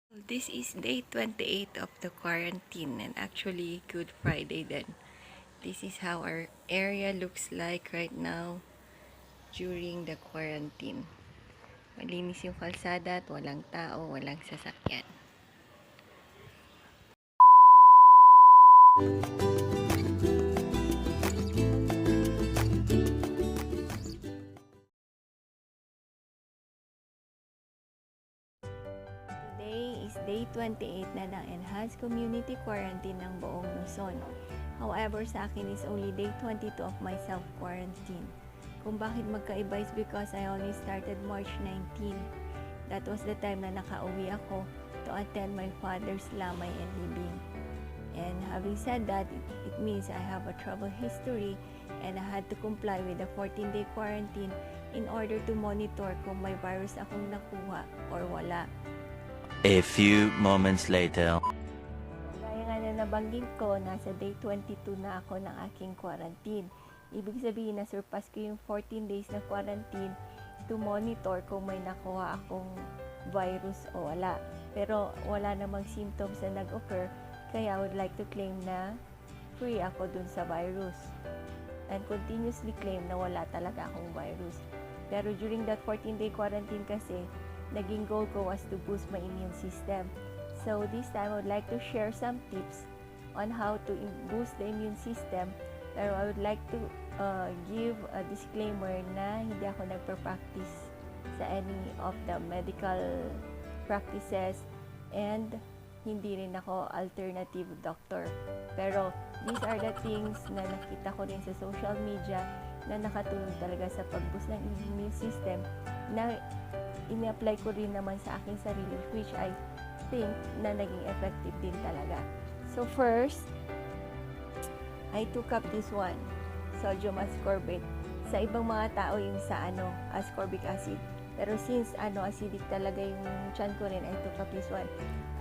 This is day 28 of the quarantine and actually Good Friday then. This is how our area looks like right now during the quarantine. Malinis yung kalsada at walang tao, walang sasakyan. Today is day 28 na ng enhanced community quarantine ng buong Luzon. However, sa akin is only day 22 of my self-quarantine. Kung bakit magkaiba is because I only started March 19. That was the time na nakauwi ako to attend my father's lamay and libing. And having said that, it means I have a travel history and I had to comply with the 14-day quarantine in order to monitor kung may virus akong nakuha or wala. A few moments later. Gaya nga na nabanggit ko, nasa day 22 na ako ng aking quarantine. Ibig sabihin na surpass ko yung 14 days na quarantine to monitor kung may nakuha akong virus o wala. Pero wala namang symptoms na nag-occur, kaya I would like to claim na free ako dun sa virus. And continuously claim na wala talaga akong virus. Pero during that 14-day quarantine kasi, naging goal ko was to boost my immune system. So this time, I would like to share some tips on how to boost the immune system. Pero I would like to give a disclaimer na hindi ako nagpa-practice sa any of the medical practices and hindi rin ako alternative doctor. Pero these are the things na nakita ko rin sa social media na nakatulong talaga sa pag-boost ng immune system na ini-apply ko rin naman sa aking sarili, which I think na naging effective din talaga. So first, I took up this one, sodium ascorbate. Sa ibang mga tao yung sa ascorbic acid. Pero since acidic talaga yung tiyan ko rin, I took up this one.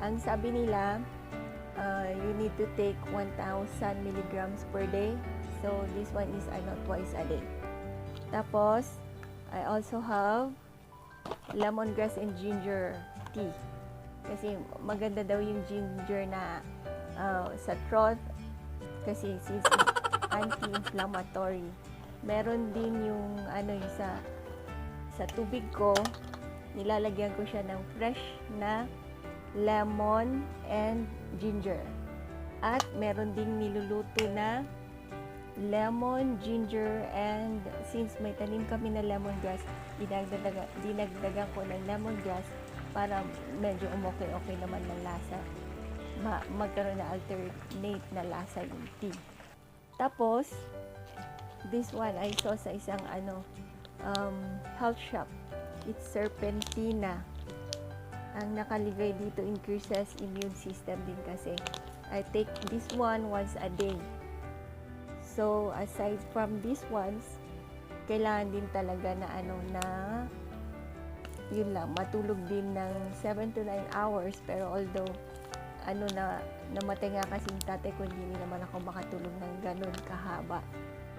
Ang sabi nila, you need to take 1,000 milligrams per day. So this one is twice a day. Tapos, I also have lemongrass and ginger tea. Kasi maganda daw yung ginger na sa throat kasi since it's anti-inflammatory. Meron din yung yung sa tubig ko, nilalagyan ko siya ng fresh na lemon and ginger. At meron ding niluluto na lemon, ginger, and since may tanim kami na lemongrass, dinagdagan ko ng lemongrass para medyo okay naman ng lasa. Magkaroon na alternate na lasa yung tea. Tapos, this one I saw sa isang health shop. It's serpentina. Ang nakalagay dito increases immune system din kasi. I take this one once a day. So, aside from these ones, kailangan din talaga na yun lang, matulog din ng 7 to 9 hours. Pero although, namatay nga kasi yung tatay ko, hindi naman ako makatulog ng ganun kahaba,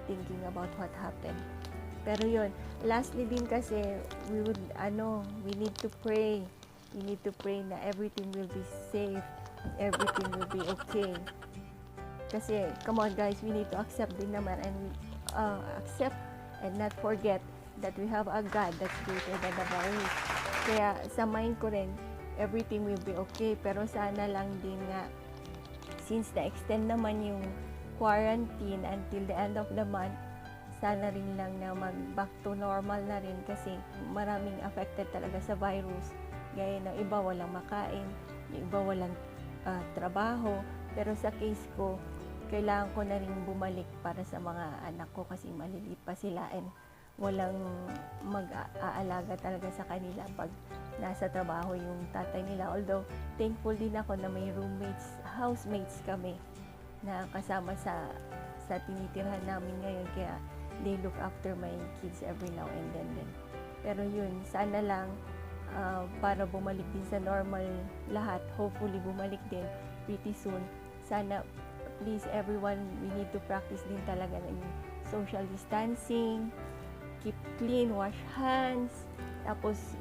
thinking about what happened. Pero yun, lastly din kasi, we need to pray. We need to pray na everything will be safe, everything will be okay. Kasi, come on guys, we need to accept din naman and accept and not forget that we have a God that's greater than the virus. Kaya sa mind ko rin, everything will be okay. Pero sana lang din nga, since na-extend naman yung quarantine until the end of the month, sana rin lang na mag-back to normal na rin kasi maraming affected talaga sa virus. Gaya ng iba walang makain, yung iba walang trabaho. Pero sa case ko, kailangan ko na rin bumalik para sa mga anak ko kasi maliliit pa sila and walang mag-aalaga talaga sa kanila pag nasa trabaho yung tatay nila. Although, thankful din ako na may roommates, housemates kami na kasama sa tinitirhan namin ngayon. Kaya, they look after my kids every now and then din. Pero yun, sana lang para bumalik din sa normal lahat. Hopefully, bumalik din pretty soon. Sana please everyone, we need to practice din talaga ng social distancing, keep clean, wash hands. Tapos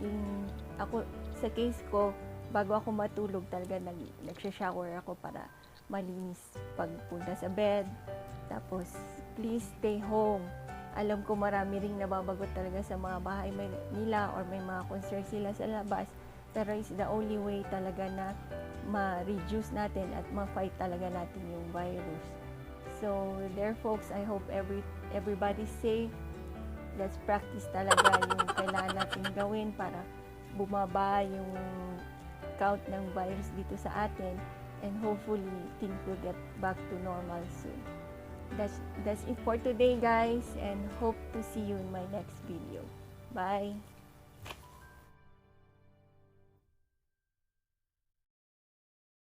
ako sa case ko, bago ako matulog talaga nagsha-shower ako para malinis pagpunta sa bed. Tapos, please stay home. Alam ko marami ring nababagot talaga sa mga bahay nila or may mga concern sila sa labas. Pero it's the only way talaga na ma-reduce natin at ma-fight talaga natin yung virus. So, there folks, I hope everybody's safe. Let's practice talaga yung kailangan natin gawin para bumaba yung count ng virus dito sa atin, and hopefully things will get back to normal soon. That's it for today, guys, and hope to see you in my next video. Bye.